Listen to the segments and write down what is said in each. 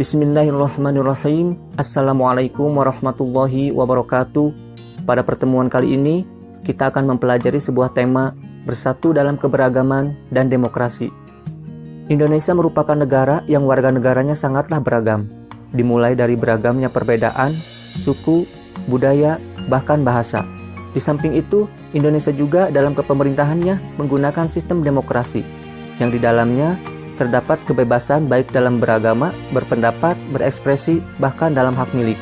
Bismillahirrahmanirrahim. Assalamualaikum warahmatullahi wabarakatuh. Pada pertemuan kali ini, kita akan mempelajari sebuah tema bersatu dalam keberagaman dan demokrasi. Indonesia merupakan negara yang warga negaranya sangatlah beragam, dimulai dari beragamnya perbedaan, suku, budaya, bahkan bahasa. Di samping itu, Indonesia juga dalam kepemerintahannya menggunakan sistem demokrasi, yang di dalamnya terdapat kebebasan baik dalam beragama, berpendapat, berekspresi, bahkan dalam hak milik.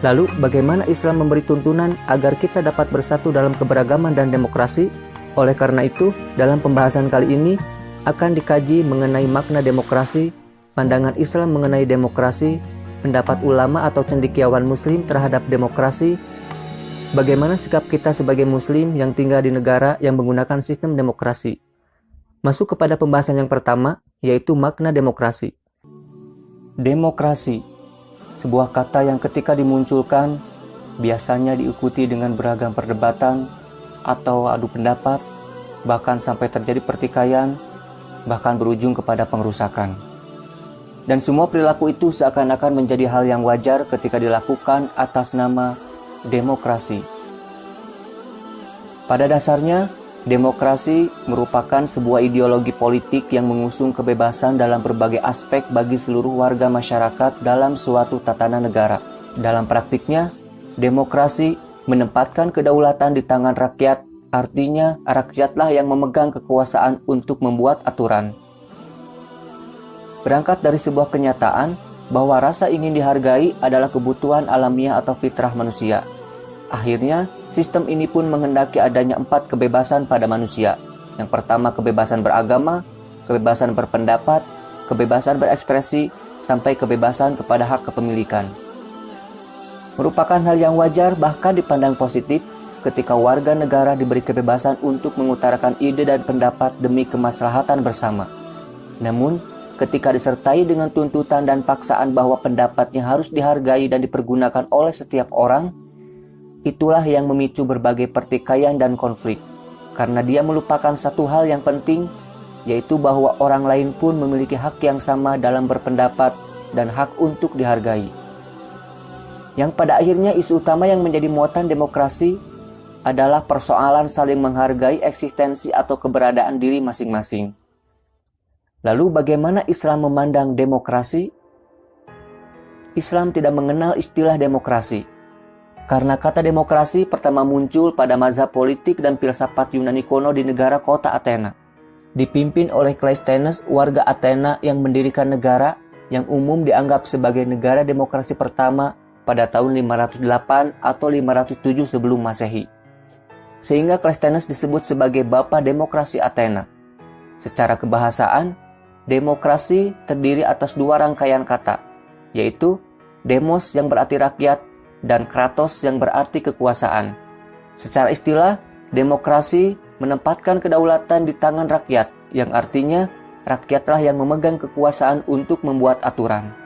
Lalu, bagaimana Islam memberi tuntunan agar kita dapat bersatu dalam keberagaman dan demokrasi? Oleh karena itu, dalam pembahasan kali ini akan dikaji mengenai makna demokrasi, pandangan Islam mengenai demokrasi, pendapat ulama atau cendekiawan Muslim terhadap demokrasi, bagaimana sikap kita sebagai Muslim yang tinggal di negara yang menggunakan sistem demokrasi. Masuk kepada pembahasan yang pertama, yaitu makna demokrasi. Demokrasi, sebuah kata yang ketika dimunculkan, biasanya diikuti dengan beragam perdebatan atau adu pendapat, bahkan sampai terjadi pertikaian, bahkan berujung kepada pengerusakan. Dan semua perilaku itu seakan-akan menjadi hal yang wajar ketika dilakukan atas nama demokrasi. Pada dasarnya, demokrasi merupakan sebuah ideologi politik yang mengusung kebebasan dalam berbagai aspek bagi seluruh warga masyarakat dalam suatu tatanan negara. Dalam praktiknya, demokrasi menempatkan kedaulatan di tangan rakyat, artinya rakyatlah yang memegang kekuasaan untuk membuat aturan. Berangkat dari sebuah kenyataan bahwa rasa ingin dihargai adalah kebutuhan alamiah atau fitrah manusia. Akhirnya, sistem ini pun menghendaki adanya 4 kebebasan pada manusia. Yang pertama, kebebasan beragama, kebebasan berpendapat, kebebasan berekspresi, sampai kebebasan kepada hak kepemilikan. Merupakan hal yang wajar bahkan dipandang positif ketika warga negara diberi kebebasan untuk mengutarakan ide dan pendapat demi kemaslahatan bersama. Namun, ketika disertai dengan tuntutan dan paksaan bahwa pendapatnya harus dihargai dan dipergunakan oleh setiap orang, itulah yang memicu berbagai pertikaian dan konflik, karena dia melupakan satu hal yang penting, yaitu bahwa orang lain pun memiliki hak yang sama dalam berpendapat dan hak untuk dihargai. Yang pada akhirnya isu utama yang menjadi muatan demokrasi adalah persoalan saling menghargai eksistensi atau keberadaan diri masing-masing. Lalu bagaimana Islam memandang demokrasi? Islam tidak mengenal istilah demokrasi. Karena kata demokrasi pertama muncul pada mazhab politik dan filsafat Yunani kuno di negara kota Athena. Dipimpin oleh Cleisthenes, warga Athena yang mendirikan negara yang umum dianggap sebagai negara demokrasi pertama pada tahun 508 atau 507 sebelum Masehi. Sehingga Cleisthenes disebut sebagai Bapa Demokrasi Athena. Secara kebahasaan, demokrasi terdiri atas 2 rangkaian kata, yaitu demos yang berarti rakyat dan kratos yang berarti kekuasaan. Secara istilah, demokrasi menempatkan kedaulatan di tangan rakyat, yang artinya rakyatlah yang memegang kekuasaan untuk membuat aturan.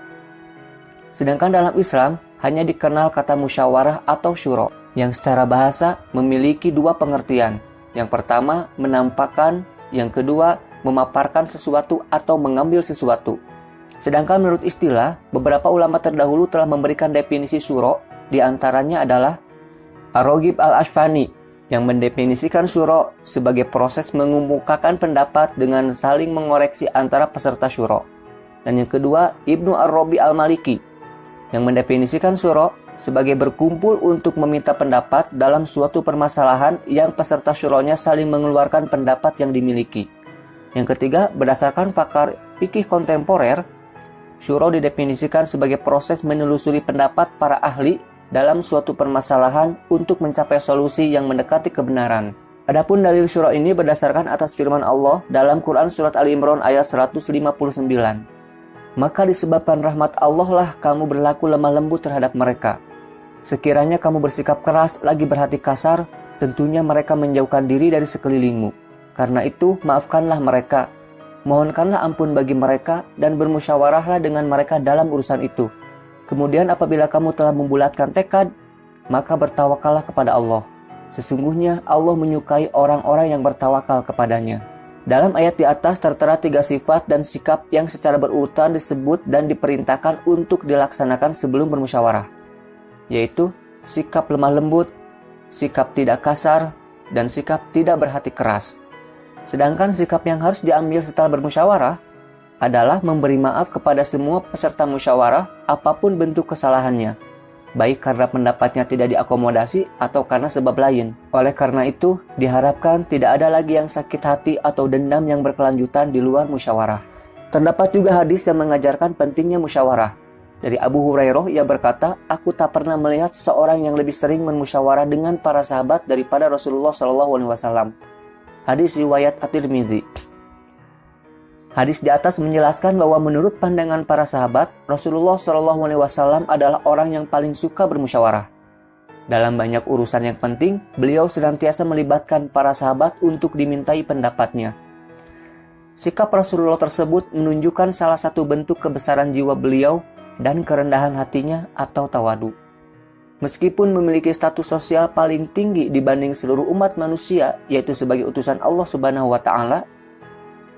Sedangkan dalam Islam, hanya dikenal kata musyawarah atau syuro, yang secara bahasa memiliki 2 pengertian. Yang pertama, menampakkan, yang kedua, memaparkan sesuatu atau mengambil sesuatu. Sedangkan menurut istilah, beberapa ulama terdahulu telah memberikan definisi syuro. Di antaranya adalah Ar-Raghib Al-Ashfani yang mendefinisikan syuro sebagai proses mengemukakan pendapat dengan saling mengoreksi antara peserta syuro. Dan yang kedua, Ibnu Ar-Rabi Al-Maliki yang mendefinisikan syuro sebagai berkumpul untuk meminta pendapat dalam suatu permasalahan yang peserta syuronya saling mengeluarkan pendapat yang dimiliki. Yang ketiga, berdasarkan pakar fikih kontemporer, syuro didefinisikan sebagai proses menelusuri pendapat para ahli dalam suatu permasalahan untuk mencapai solusi yang mendekati kebenaran. Adapun dalil syuro ini berdasarkan atas firman Allah dalam Quran Surat Ali Imran ayat 159. Maka disebabkan rahmat Allah lah kamu berlaku lemah lembut terhadap mereka. Sekiranya kamu bersikap keras lagi berhati kasar, tentunya mereka menjauhkan diri dari sekelilingmu. Karena itu maafkanlah mereka, mohonkanlah ampun bagi mereka dan bermusyawarahlah dengan mereka dalam urusan itu. Kemudian apabila kamu telah membulatkan tekad, maka bertawakallah kepada Allah. Sesungguhnya Allah menyukai orang-orang yang bertawakal kepadanya. Dalam ayat di atas tertera 3 sifat dan sikap yang secara berurutan disebut dan diperintahkan untuk dilaksanakan sebelum bermusyawarah, yaitu sikap lemah lembut, sikap tidak kasar, dan sikap tidak berhati keras. Sedangkan sikap yang harus diambil setelah bermusyawarah adalah memberi maaf kepada semua peserta musyawarah apapun bentuk kesalahannya, baik karena pendapatnya tidak diakomodasi atau karena sebab lain. Oleh karena itu, diharapkan tidak ada lagi yang sakit hati atau dendam yang berkelanjutan di luar musyawarah. Terdapat juga hadis yang mengajarkan pentingnya musyawarah. Dari Abu Hurairah, ia berkata, "Aku tak pernah melihat seorang yang lebih sering bermusyawarah dengan para sahabat daripada Rasulullah SAW." Hadis riwayat At-Tirmidzi. Hadis di atas menjelaskan bahwa menurut pandangan para sahabat, Rasulullah SAW adalah orang yang paling suka bermusyawarah. Dalam banyak urusan yang penting, beliau senantiasa melibatkan para sahabat untuk dimintai pendapatnya. Sikap Rasulullah tersebut menunjukkan salah satu bentuk kebesaran jiwa beliau dan kerendahan hatinya atau tawadu. Meskipun memiliki status sosial paling tinggi dibanding seluruh umat manusia, yaitu sebagai utusan Allah Subhanahu wa Ta'ala,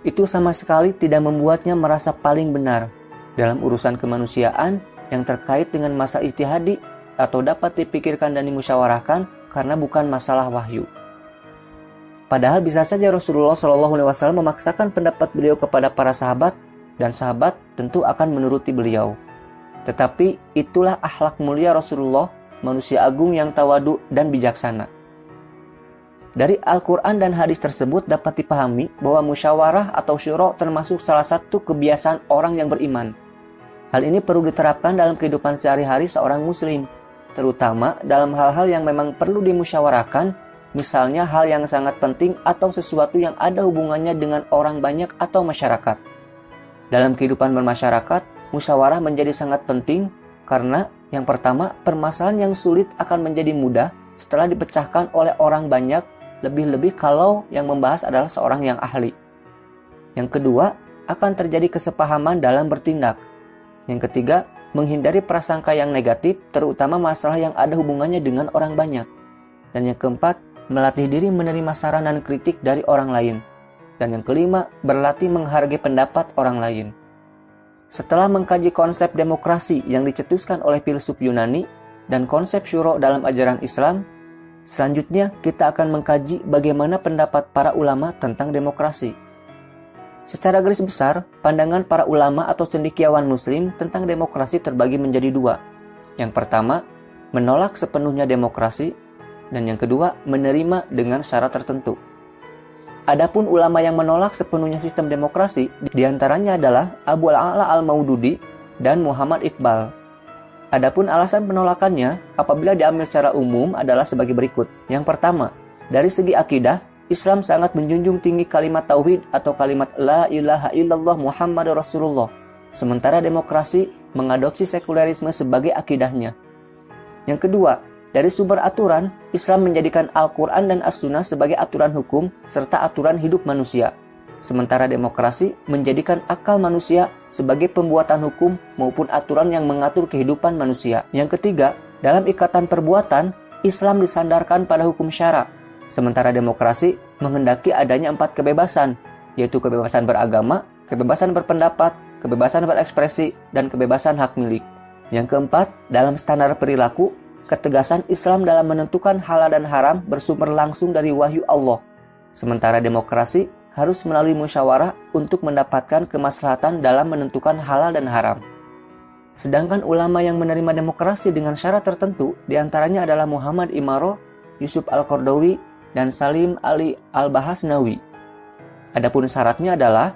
itu sama sekali tidak membuatnya merasa paling benar dalam urusan kemanusiaan yang terkait dengan masa ijtihadi atau dapat dipikirkan dan dimusyawarahkan karena bukan masalah wahyu. Padahal bisa saja Rasulullah SAW memaksakan pendapat beliau kepada para sahabat dan sahabat tentu akan menuruti beliau. Tetapi itulah akhlak mulia Rasulullah, manusia agung yang tawadu dan bijaksana. Dari Al-Quran dan hadis tersebut dapat dipahami bahwa musyawarah atau syura termasuk salah satu kebiasaan orang yang beriman. Hal ini perlu diterapkan dalam kehidupan sehari-hari seorang muslim, terutama dalam hal-hal yang memang perlu dimusyawarahkan, misalnya hal yang sangat penting atau sesuatu yang ada hubungannya dengan orang banyak atau masyarakat. Dalam kehidupan bermasyarakat, musyawarah menjadi sangat penting karena yang pertama, permasalahan yang sulit akan menjadi mudah setelah dipecahkan oleh orang banyak, lebih-lebih kalau yang membahas adalah seorang yang ahli. Yang kedua, akan terjadi kesepahaman dalam bertindak. Yang ketiga, menghindari prasangka yang negatif, terutama masalah yang ada hubungannya dengan orang banyak. Dan yang keempat, melatih diri menerima saran dan kritik dari orang lain. Dan yang kelima, berlatih menghargai pendapat orang lain. Setelah mengkaji konsep demokrasi yang dicetuskan oleh filsuf Yunani dan konsep syura dalam ajaran Islam, selanjutnya kita akan mengkaji bagaimana pendapat para ulama tentang demokrasi. Secara garis besar, pandangan para ulama atau cendekiawan muslim tentang demokrasi terbagi menjadi dua. Yang pertama, menolak sepenuhnya demokrasi, dan yang kedua, menerima dengan syarat tertentu. Adapun ulama yang menolak sepenuhnya sistem demokrasi, diantaranya adalah Abu al-A'la al-Maududi dan Muhammad Iqbal. Adapun alasan penolakannya apabila diambil secara umum adalah sebagai berikut. Yang pertama, dari segi akidah, Islam sangat menjunjung tinggi kalimat tauhid atau kalimat La ilaha illallah Muhammadur Rasulullah. Sementara demokrasi mengadopsi sekulerisme sebagai akidahnya. Yang kedua, dari sumber aturan, Islam menjadikan Al-Quran dan As-Sunnah sebagai aturan hukum serta aturan hidup manusia. Sementara demokrasi menjadikan akal manusia sebagai pembuatan hukum maupun aturan yang mengatur kehidupan manusia. Yang ketiga, dalam ikatan perbuatan, Islam disandarkan pada hukum syara. Sementara demokrasi menghendaki adanya 4 kebebasan, yaitu kebebasan beragama, kebebasan berpendapat, kebebasan berekspresi, dan kebebasan hak milik. Yang keempat, dalam standar perilaku, ketegasan Islam dalam menentukan halal dan haram bersumber langsung dari wahyu Allah. Sementara demokrasi harus melalui musyawarah untuk mendapatkan kemaslahatan dalam menentukan halal dan haram. Sedangkan ulama yang menerima demokrasi dengan syarat tertentu diantaranya adalah Muhammad Imaro, Yusuf Al-Qardawi, dan Salim Ali Al-Bahasnawi. Adapun syaratnya adalah,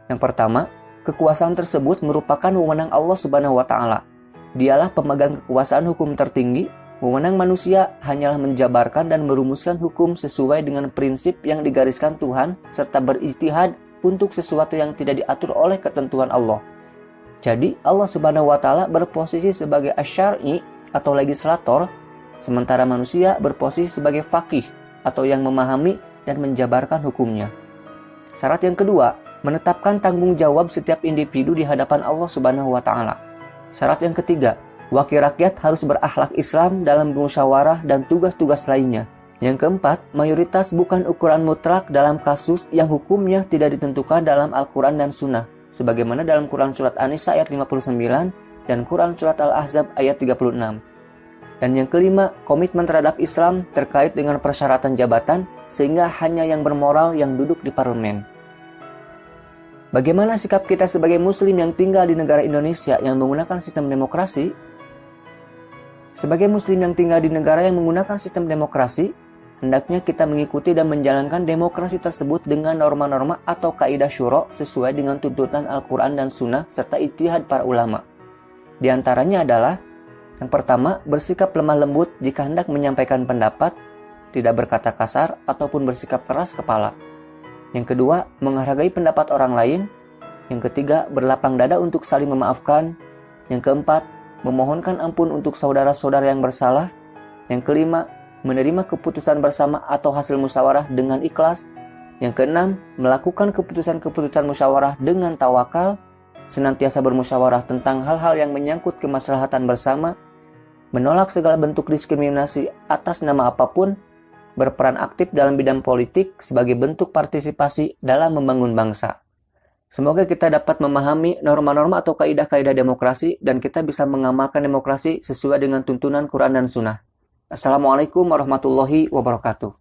yang pertama, kekuasaan tersebut merupakan wewenang Allah Subhanahu wa Ta'ala. Dialah pemegang kekuasaan hukum tertinggi. Wewenang manusia hanyalah menjabarkan dan merumuskan hukum sesuai dengan prinsip yang digariskan Tuhan serta berijtihad untuk sesuatu yang tidak diatur oleh ketentuan Allah. Jadi Allah Subhanahu wa Ta'ala berposisi sebagai asyari atau legislator, sementara manusia berposisi sebagai faqih atau yang memahami dan menjabarkan hukumnya. Syarat yang kedua, menetapkan tanggung jawab setiap individu di hadapan Allah Subhanahu wa Ta'ala. Syarat yang ketiga, wakil rakyat harus berakhlak Islam dalam bermusyawarah dan tugas-tugas lainnya. Yang keempat, mayoritas bukan ukuran mutlak dalam kasus yang hukumnya tidak ditentukan dalam Al-Quran dan Sunnah, sebagaimana dalam Quran Surat An-Nisa ayat 59 dan Quran Surat Al-Ahzab ayat 36. Dan yang kelima, komitmen terhadap Islam terkait dengan persyaratan jabatan, sehingga hanya yang bermoral yang duduk di parlemen. Bagaimana sikap kita sebagai muslim yang tinggal di negara Indonesia yang menggunakan sistem demokrasi? Sebagai muslim yang tinggal di negara yang menggunakan sistem demokrasi, hendaknya kita mengikuti dan menjalankan demokrasi tersebut dengan norma-norma atau kaidah syuro sesuai dengan tuntutan Al-Quran dan Sunnah serta ijtihad para ulama. Di antaranya adalah, yang pertama, bersikap lemah lembut jika hendak menyampaikan pendapat, tidak berkata kasar ataupun bersikap keras kepala. Yang kedua, menghargai pendapat orang lain. Yang ketiga, berlapang dada untuk saling memaafkan. Yang keempat, memohonkan ampun untuk saudara-saudara yang bersalah. Yang kelima, menerima keputusan bersama atau hasil musyawarah dengan ikhlas. Yang keenam, melakukan keputusan-keputusan musyawarah dengan tawakal, senantiasa bermusyawarah tentang hal-hal yang menyangkut kemaslahatan bersama, menolak segala bentuk diskriminasi atas nama apapun, berperan aktif dalam bidang politik sebagai bentuk partisipasi dalam membangun bangsa. Semoga kita dapat memahami norma-norma atau kaidah-kaidah demokrasi dan kita bisa mengamalkan demokrasi sesuai dengan tuntunan Quran dan Sunnah. Assalamualaikum warahmatullahi wabarakatuh.